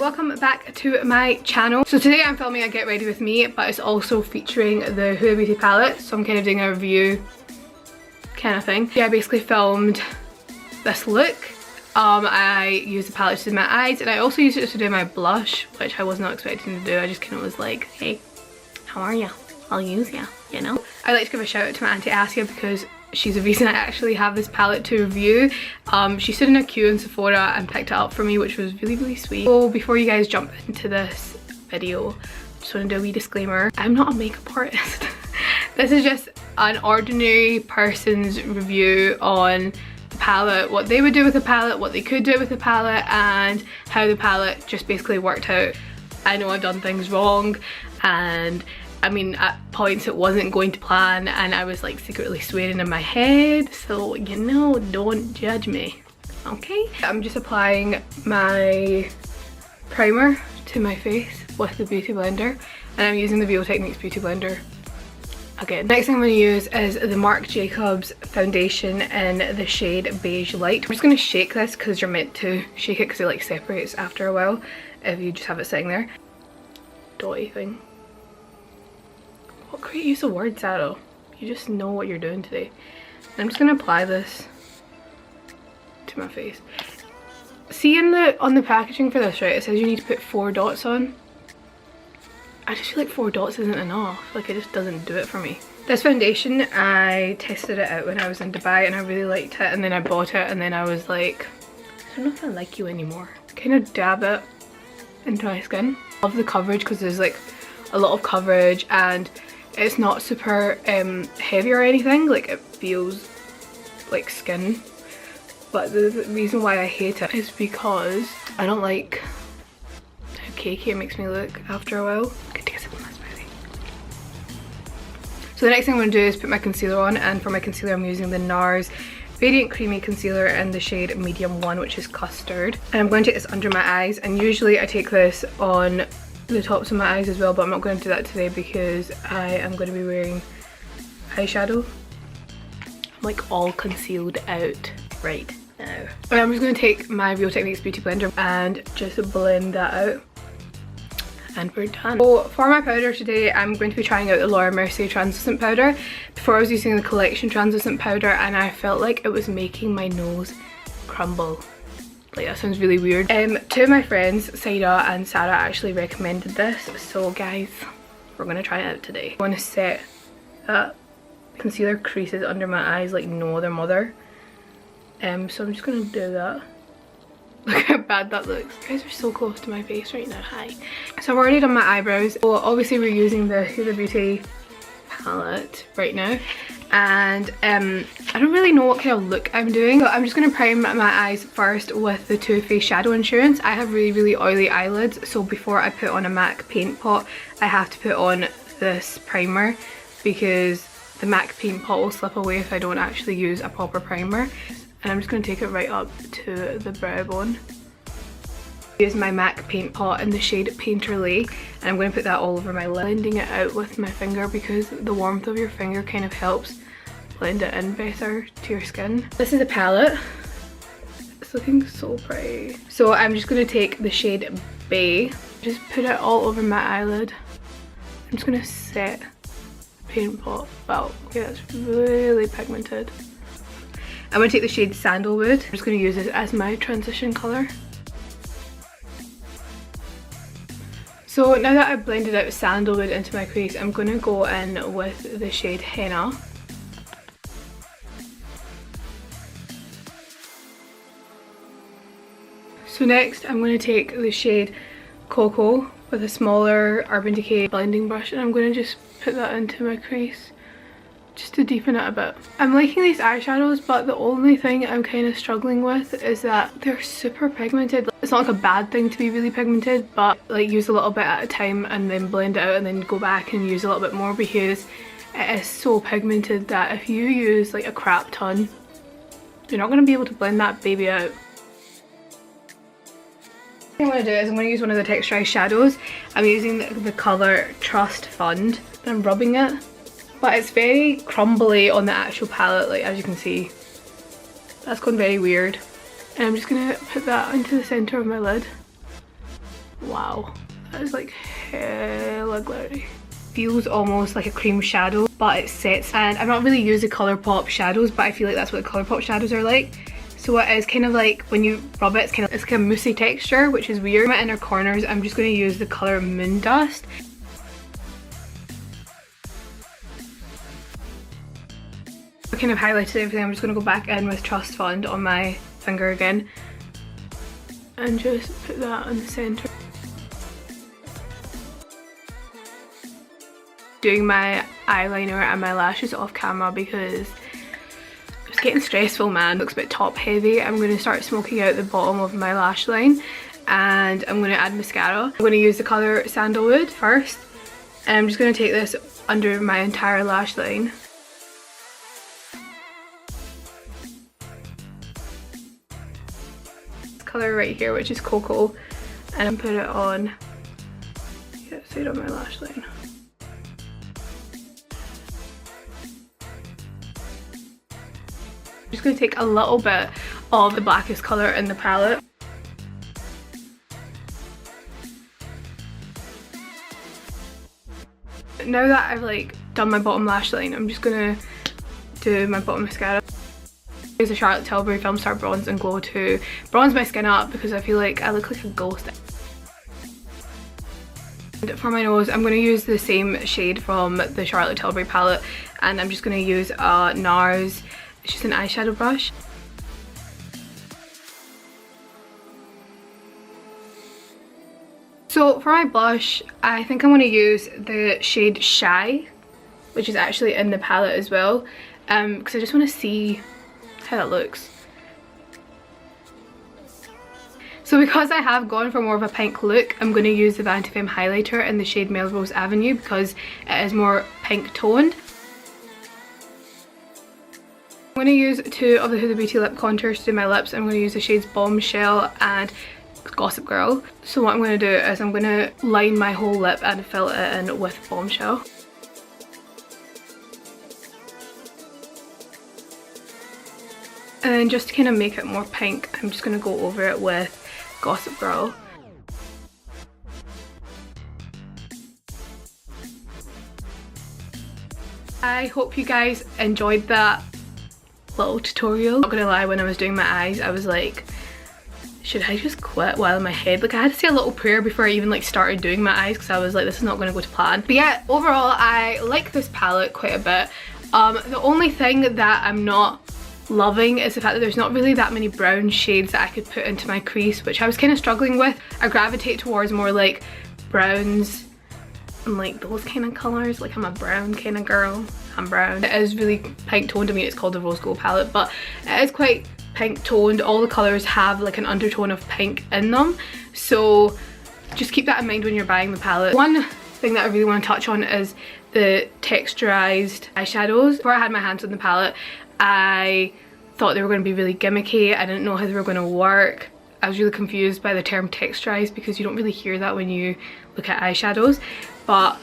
welcome back to my channel. So today I'm filming a get ready with me, but it's also featuring the Huda Beauty palette, so I'm kind of doing a review kind of thing. Yeah, I basically filmed this look. I used the palette to do my eyes, and I also used it to do my blush, which I was not expecting to do. I just kind of was like, hey, how are ya? I'll use ya, you know? I'd like to give a shout out to my auntie Asia because she's the reason I actually have this palette to review. She stood in a queue in Sephora and picked it up for me, which was really sweet. So before you guys jump into this video, just want to do a wee disclaimer. I'm not a makeup artist. This is just an ordinary person's review on the palette, what they would do with the palette, what they could do with the palette, and how the palette just basically worked out. I know I've done things wrong, and I mean, at points it wasn't going to plan, and I was like secretly swearing in my head, so you know, don't judge me, okay? I'm just applying my primer to my face with the Beauty Blender, and I'm using the Real Techniques Beauty Blender again. Next thing I'm going to use is the Marc Jacobs foundation in the shade Beige Light. I'm just going to shake this because you're meant to shake it because it like separates after a while if you just have it sitting there. Dotty thing. What great use of words, Zahra. You just know what you're doing today. And I'm just going to apply this to my face. See on the packaging for this, right, it says you need to put 4 dots on. I just feel like 4 dots isn't enough. Like, it just doesn't do it for me. This foundation, I tested it out when I was in Dubai and I really liked it, and then I bought it and then I was like, I don't know if I like you anymore. Kind of dab it into my skin. Love the coverage because there's like a lot of coverage and it's not super heavy or anything. Like, it feels like skin. But the reason why I hate it is because I don't like how cakey it makes me look after a while. Good to get some of my smoothie. So the next thing I'm going to do is put my concealer on, and for my concealer I'm using the Nars Radiant Creamy Concealer in the shade Medium 1, which is Custard. And I'm going to take this under my eyes, and usually I take this on the tops of my eyes as well, but I'm not going to do that today because I am going to be wearing eyeshadow. I'm like all concealed out right now. And I'm just going to take my Real Techniques Beauty Blender and just blend that out. And we're done. So for my powder today, I'm going to be trying out the Mercier translucent powder. Before I was using the Collection translucent powder and I felt like it was making my nose crumble. Like, that sounds really weird. Two of my friends, Saida and Sarah, actually recommended this. So guys, we're going to try it out today. I want to set that concealer creases under my eyes like no other mother. So I'm just going to do that. Look how bad that looks. You guys are so close to my face right now. Hi. So I've already done my eyebrows. So obviously we're using the Huda Beauty palette right now, and I don't really know what kind of look I'm doing, so I'm just going to prime my eyes first with the Too Faced Shadow Insurance. I have really oily eyelids, so before I put on a MAC Paintpot I have to put on this primer because the MAC Paintpot will slip away if I don't actually use a proper primer. And I'm just going to take it right up to the brow bone. Use my MAC Paint Pot in the shade Painterly, and I'm going to put that all over my lid, blending it out with my finger because the warmth of your finger kind of helps blend it in better to your skin. This is a palette. It's looking so pretty. So I'm just going to take the shade Bay, just put it all over my eyelid. I'm just going to set the paint pot. Wow, okay, that's really pigmented. I'm going to take the shade Sandalwood. I'm just going to use this as my transition colour. So now that I've blended out Sandalwood into my crease, I'm going to go in with the shade Henna. So next I'm going to take the shade Cocoa with a smaller Urban Decay blending brush, and I'm going to just put that into my crease just to deepen it a bit. I'm liking these eyeshadows, but the only thing I'm kind of struggling with is that they're super pigmented. It's not like a bad thing to be really pigmented, but like use a little bit at a time and then blend it out and then go back and use a little bit more because it is so pigmented that if you use like a crap ton, you're not going to be able to blend that baby out. What I'm going to do is I'm going to use one of the texturized shadows. I'm using the colour Trust Fund and I'm rubbing it. But it's very crumbly on the actual palette, like as you can see. That's gone very weird. And I'm just going to put that into the centre of my lid. Wow, that is like hella glittery. Feels almost like a cream shadow, but it sets, and I've not really used the Colourpop shadows, but I feel like that's what the Colourpop shadows are like. So it is kind of like when you rub it, it's kind of moussey texture, which is weird. My inner corners, I'm just going to use the colour Moon Dust. I kind of highlighted everything. I'm just going to go back in with Trust Fund on my finger again and just put that in the centre. Doing my eyeliner and my lashes off camera because it's getting stressful, man. It looks a bit top heavy. I'm going to start smoking out the bottom of my lash line and I'm going to add mascara. I'm going to use the colour Sandalwood first and I'm just going to take this under my entire lash line. This colour right here, which is Cocoa, and put it on the outside of my lash line. I'm just going to take a little bit of the blackest colour in the palette. Now that I've like done my bottom lash line, I'm just going to do my bottom mascara. Use the Charlotte Tilbury Filmstar Bronze and Glow to bronze my skin up because I feel like I look like a ghost. And for my nose, I'm going to use the same shade from the Charlotte Tilbury palette and I'm just going to use a Nars. It's just an eyeshadow brush. So for my blush, I think I'm going to use the shade Shy, which is actually in the palette as well, because I just want to see how that looks. So because I have gone for more of a pink look, I'm going to use the Vanity Femme highlighter in the shade Melrose Avenue because it is more pink toned. I'm going to use two of the Huda Beauty lip contours to do my lips. I'm going to use the shades Bombshell and Gossip Girl. So what I'm going to do is I'm going to line my whole lip and fill it in with Bombshell. And then just to kind of make it more pink, I'm just going to go over it with Gossip Girl. I hope you guys enjoyed that little tutorial. Not gonna lie, when I was doing my eyes I was like, should I just quit while in my head? Like I had to say a little prayer before I even like started doing my eyes because I was like, this is not going to go to plan. But yeah, overall I like this palette quite a bit. The only thing that I'm not loving is the fact that there's not really that many brown shades that I could put into my crease, which I was kind of struggling with. I gravitate towards more like browns and like those kind of colours. Like I'm a brown kind of girl. I'm brown. It is really pink toned. I mean, it's called the Rose Gold palette, but it is quite pink toned. All the colours have like an undertone of pink in them, so just keep that in mind when you're buying the palette. One thing that I really want to touch on is the texturized eyeshadows. Before I had my hands on the palette, I thought they were going to be really gimmicky. I didn't know how they were going to work. I was really confused by the term texturized because you don't really hear that when you look at eyeshadows, but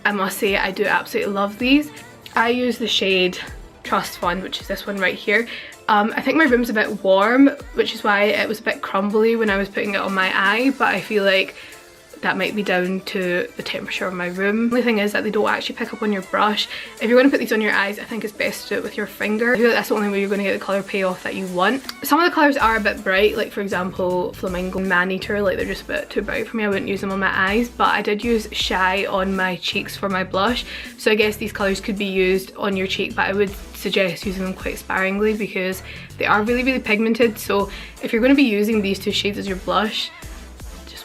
I must say I do absolutely love these. I use the shade Trust Fund, which is this one right here. I think my room's a bit warm, which is why it was a bit crumbly when I was putting it on my eye, but I feel like that might be down to the temperature of my room. The only thing is that they don't actually pick up on your brush. If you're going to put these on your eyes, I think it's best to do it with your finger. I feel like that's the only way you're going to get the colour payoff that you want. Some of the colours are a bit bright, like for example Flamingo and Man-Eater, like they're just a bit too bright for me. I wouldn't use them on my eyes, but I did use Shy on my cheeks for my blush, so I guess these colours could be used on your cheek, but I would suggest using them quite sparingly because they are really, really pigmented. So if you're going to be using these two shades as your blush,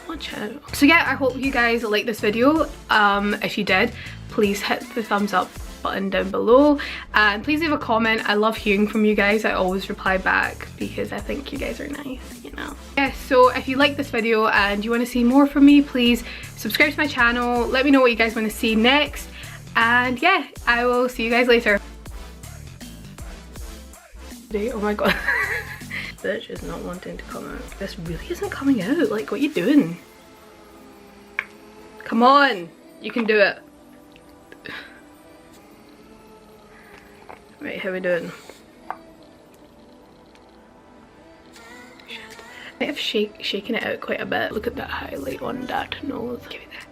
watch out. So yeah, I hope you guys liked this video. If you did, please hit the thumbs up button down below and please leave a comment. I love hearing from you guys. I always reply back because I think you guys are nice, you know. Yeah, so if you like this video and you want to see more from me, please subscribe to my channel. Let me know what you guys want to see next, and yeah, I will see you guys later. Oh my god. Bitch is not wanting to come out. This really isn't coming out. Like, what are you doing? Come on, you can do it. Right, how are we doing? Shit. I have shaken it out quite a bit. Look at that highlight on that nose. Give it that.